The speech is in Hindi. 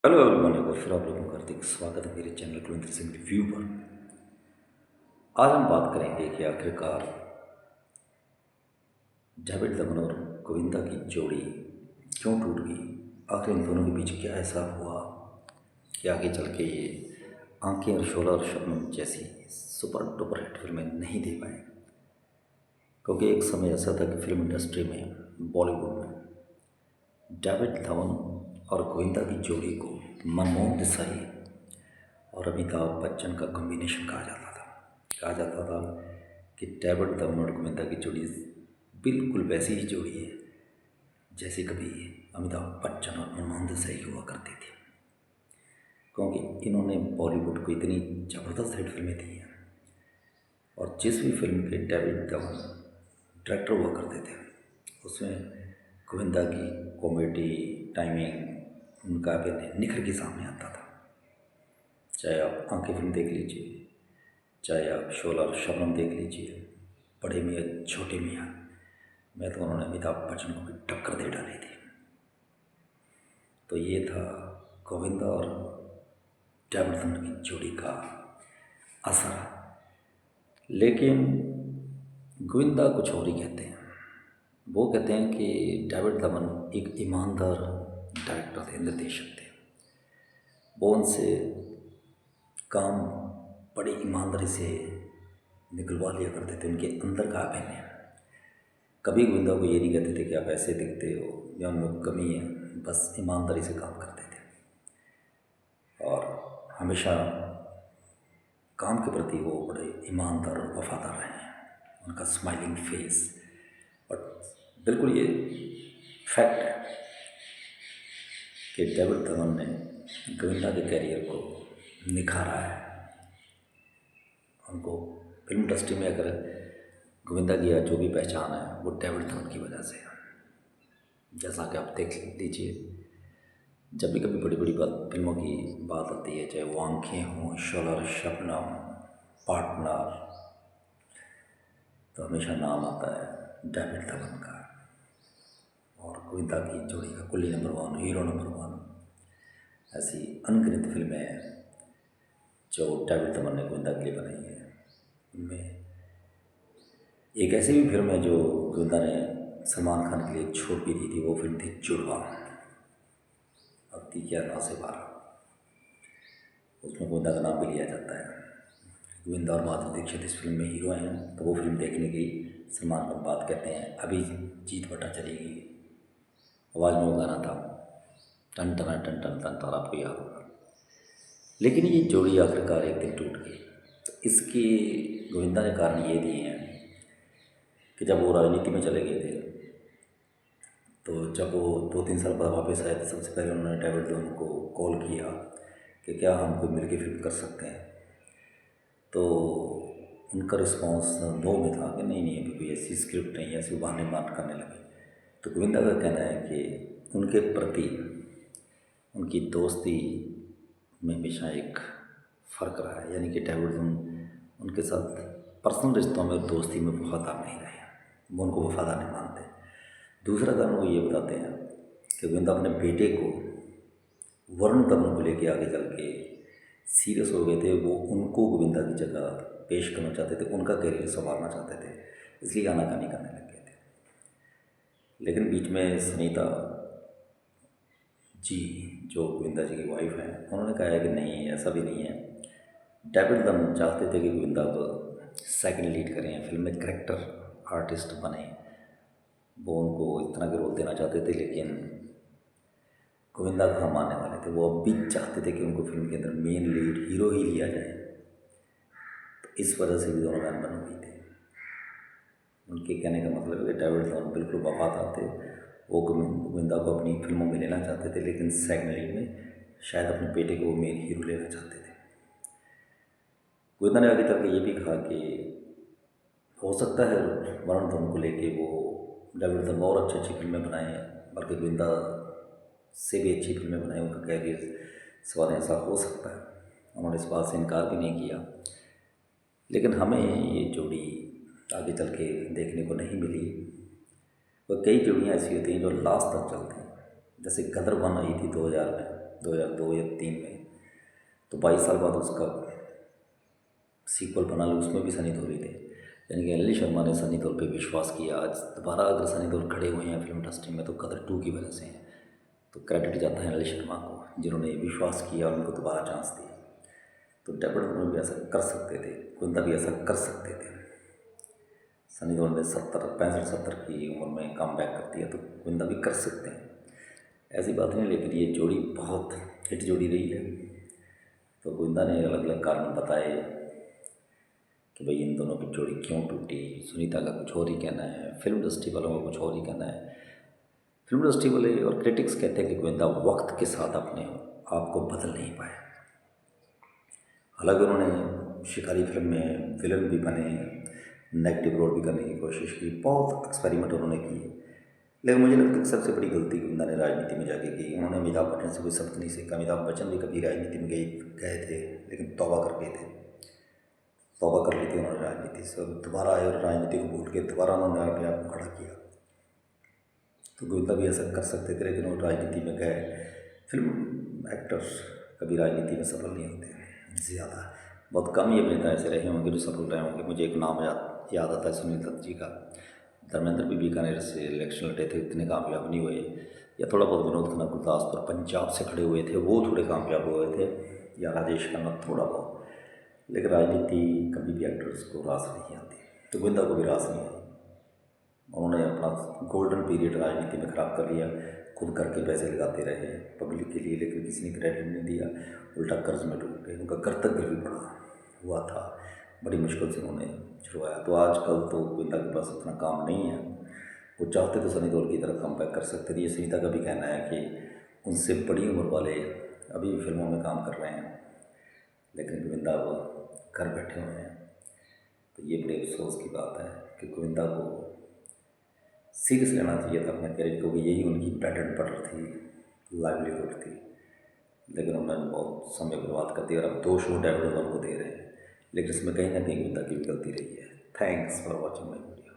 हेलो एवरीवन, एक बार फिर आप लोगों का हार्दिक स्वागत है मेरे चैनल कुलविंदर सिंह रिव्यू पर। आज हम बात करेंगे कि आखिरकार डेविड धवन और गोविंदा की जोड़ी क्यों टूट गई। आखिर इन दोनों के बीच क्या ऐसा हुआ कि आगे चल के ये आंखें और शोला और शबनम जैसी सुपर डुपर हिट फिल्में नहीं दे पाए। क्योंकि एक समय ऐसा था कि फिल्म इंडस्ट्री में, बॉलीवुड में, डेविड धवन और गोविंदा की जोड़ी को मनमोहन देसाई और अमिताभ बच्चन का कॉम्बिनेशन कहा जाता था कि डेविड धवन और गोविंदा की जोड़ी बिल्कुल वैसी ही जोड़ी है जैसे कभी अमिताभ बच्चन और मनमोहन देसाई हुआ करती थी। क्योंकि इन्होंने बॉलीवुड को इतनी ज़बरदस्त हिट फिल्में दी हैं और जिस भी फिल्म के डेविड धवन डायरेक्टर हुआ करते थे उसमें गोविंदा की कॉमेडी टाइमिंग उनका अभिनय निखर के सामने आता था। चाहे आप आंखें फिल्म देख लीजिए, चाहे आप शोला और शबनम देख लीजिए, बड़े मियाँ छोटे मियाँ में तो उन्होंने अमिताभ बच्चन को भी टक्कर दे डाली थी। तो ये था गोविंदा और डेविड धवन की जोड़ी का असर। लेकिन गोविंदा कुछ और ही कहते हैं। वो कहते हैं कि डेविड धवन एक ईमानदार डायरेक्टर थे, निर्देशक थे। वो उनसे काम बड़ी ईमानदारी से निकलवा लिया करते थे। उनके अंदर का अभिनय, कभी गोविंदा को ये नहीं कहते थे कि आप ऐसे दिखते हो या उनमें कमी है, बस ईमानदारी से काम करते थे और हमेशा काम के प्रति वो बड़े ईमानदार और वफादार रहे हैं। उनका स्माइलिंग फेस, और बिल्कुल ये फैक्ट है कि डेविड धवन ने गोविंदा के कैरियर को निखारा है। उनको फिल्म इंडस्ट्री में अगर गोविंदा की जो भी पहचान है वो डेविड धवन की वजह से है। जैसा कि आप देख लीजिए, जब भी कभी बड़ी बड़ी फिल्मों की बात आती है, चाहे वो आंखें हों, शोला और शबनम, पार्टनर, तो हमेशा नाम आता है डेविड धवन का और गोविंदा की जोड़ी का कुल्ली नंबर 1, हीरो नंबर 1। ऐसी अनगिनत फिल्में हैं जो डेविड धवन ने गोविंदा के लिए बनाई है। उनमें एक ऐसी भी फिल्म है जो गोविंदा ने सलमान खान के लिए छोड़ भी दी थी। वो फिल्म थी जुड़वा, अब थी क्या 9 से 12। उसमें गोविंदा का नाम भी लिया जाता है। गोविंदा और माधुरी दीक्षित इस फिल्म में हीरो हैं। तो वो फिल्म देखने की सलमान खान बात कहते हैं, अभी जीत बटा चलेगी, आवाज़ में वो गाना था टन टना टन टन टन टन, आपको याद होगा। लेकिन ये जोड़ी आखिरकार एक दिन टूट गई। तो इसके गोविंदा ने कारण ये दिए हैं कि जब वो राजनीति में चले गए थे, तो जब वो 2-3 साल बाद वापस आए तो सबसे पहले उन्होंने डेविड धवन को कॉल किया कि क्या हम कोई मिलके फिल्म कर सकते हैं। तो उनका रिस्पांस नो में था कि नहीं नहीं, अभी कोई ऐसी स्क्रिप्ट नहीं है, ऐसे बहाने बात करने लगे। तो गोविंदा का कहना है कि उनके प्रति उनकी दोस्ती में हमेशा एक फ़र्क रहा है, यानी कि डेविड धवन उनके साथ पर्सनल रिश्तों में, दोस्ती में वफादार नहीं रहे, वो उनको वफादार नहीं मानते। दूसरा कारण वो ये बताते हैं कि गोविंदा अपने बेटे को, वरुण धवन को लेके आगे चल के सीरियस हो गए थे। वो उनको गोविंदा की जगह पेश करना चाहते थे, उनका करियर संवारना चाहते थे, इसलिए आनाकानी करने लग गए थे। लेकिन बीच में सुनीता जी, जो गोविंदा जी की वाइफ हैं, उन्होंने कहा है कि नहीं, ऐसा भी नहीं है। डेविड धवन चाहते थे कि गोविंदा को सेकंड लीड करें, फिल्म में करेक्टर आर्टिस्ट बने, वो उनको इस तरह के रोल देना चाहते थे। लेकिन गोविंदा कहाँ मानने वाले थे। वो अब भी चाहते थे कि उनको फिल्म के अंदर मेन लीड हीरो ही लिया जाए। तो इस वजह से भी दोनों में अनबन हुई थी। उनके कहने का मतलब है कि डेविड धवन बिल्कुल वफादार थे, वो गोविंदा को अपनी फिल्मों में लेना चाहते थे, लेकिन सेकंड लीड में शायद अपने बेटे को मेन हीरो लेना चाहते थे। गोविंदा ने आगे चल के ये भी कहा कि हो सकता है वरुण धवन को लेके वो डेविड धवन और अच्छी अच्छी फिल्में बनाए, बल्कि गोविंदा से भी अच्छी फिल्में बनाई, उनका कैरियर सवाल ऐसा हो सकता है। उन्होंने इस बात से इनकार भी नहीं किया। लेकिन हमें ये जोड़ी आगे चल के देखने को नहीं मिली। और कई जोड़ियाँ ऐसी होती हैं जो लास्ट तक चलती हैं। जैसे गदर 1 आई थी 2000 में, 2002 या 3 में। तो 22 साल बाद उसका सीक्वल बना लो, उसमें भी सनी देओल ही थे। यानी कि अनिल शर्मा ने सनी देओल पे विश्वास किया। आज दोबारा अगर सनी देओल खड़े हुए हैं फिल्म इंडस्ट्री में तो कदर 2 की वजह से हैं। तो क्रेडिट जाता है अनिल शर्मा को, जिन्होंने विश्वास किया और उनको दोबारा चांस दिया। तो डेब्यूटेंट में भी ऐसा कर सकते थे, गोविंदा भी ऐसा कर सकते थे। सनी देओल ने 65-70 की उम्र में कम बैक कर दिया, तो गोविंदा भी कर सकते हैं, ऐसी बात नहीं। लेकिन ये जोड़ी बहुत हिट जोड़ी रही है। तो गोविंदा ने अलग अलग कारण बताए कि भाई इन दोनों की जोड़ी क्यों टूटी। सुनीता का कुछ और ही कहना है, फिल्म इंडस्ट्री वालों का कुछ और ही कहना है। फिल्म इंडस्ट्री वाले और क्रिटिक्स कहते हैं कि गोविंदा वक्त के साथ अपने आप को बदल नहीं पाए। हालांकि उन्होंने शिकारी फिल्म में विलन भी बने, नेगेटिव रोल भी करने की कोशिश की, बहुत एक्सपेरिमेंट उन्होंने किए। लेकिन मुझे लगता है कि सबसे बड़ी गलती गोविंदा ने राजनीति में जाके की। उन्होंने अमिताभ बच्चन से कोई सबक नहीं सीखा। अमिताभ बच्चन भी कभी राजनीति में गए थे, लेकिन तौबा कर गए थे, तौबा कर ली थी उन्होंने राजनीति से, और दोबारा आए और राजनीति को भूल के दोबारा उन्होंने अपने आप को खड़ा किया। तो गोविंदा भी ऐसा कर सकते थे, लेकिन वो राजनीति में गए। फिल्म एक्टर्स कभी राजनीति में सफल नहीं होते ज़्यादा, बहुत कम ही अभिनेता ऐसे रहे होंगे जो सफल रहे होंगे। मुझे एक नाम याद आता है सुनील दत्त जी का। धर्मेंद्र भी बीकानेर से इलेक्शन लड़े थे, इतने कामयाब नहीं हुए। या थोड़ा बहुत विनोद खन्ना गुरदासपुर पंजाब से खड़े हुए थे, वो थोड़े कामयाब हुए थे, या राजेश खन्ना थोड़ा बहुत। लेकिन राजनीति कभी भी एक्टर्स को रास नहीं आती, तो गोविंदा को भी रास नहीं आई। उन्होंने अपना गोल्डन पीरियड राजनीति में ख़राब कर लिया, खुद करके पैसे लगाते रहे पब्लिक के लिए, लेकिन किसी ने क्रेडिट नहीं दिया, उल्टा कर्ज में डूब गए। उनका कर्तव्य भी बड़ा हुआ था, बड़ी मुश्किल से उन्होंने छुड़वाया। तो आजकल तो गोविंदा के पास उतना काम नहीं है। वो चाहते तो सनी देओल की तरह कम बैक कर सकते थे। ये सुनीता का भी कहना है कि उनसे बड़ी उम्र वाले अभी भी फिल्मों में काम कर रहे हैं, लेकिन गोविंदा वो घर बैठे हुए हैं। तो ये बड़े अफसोस की बात है कि गोविंदा को सीरियस लेना चाहिए था अपने करियर को, कि यही उनकी ब्रेड एंड बटर थी, लाइवलीहुड थी। लेकिन उन्होंने बहुत समय बर्बाद कर दिया और अब 2 शो डेब्यूटेंट उनको दे रहे हैं। लेकिन इसमें कहीं ना कहीं गोविंदा की भी गलती रही है। Thanks for watching my video.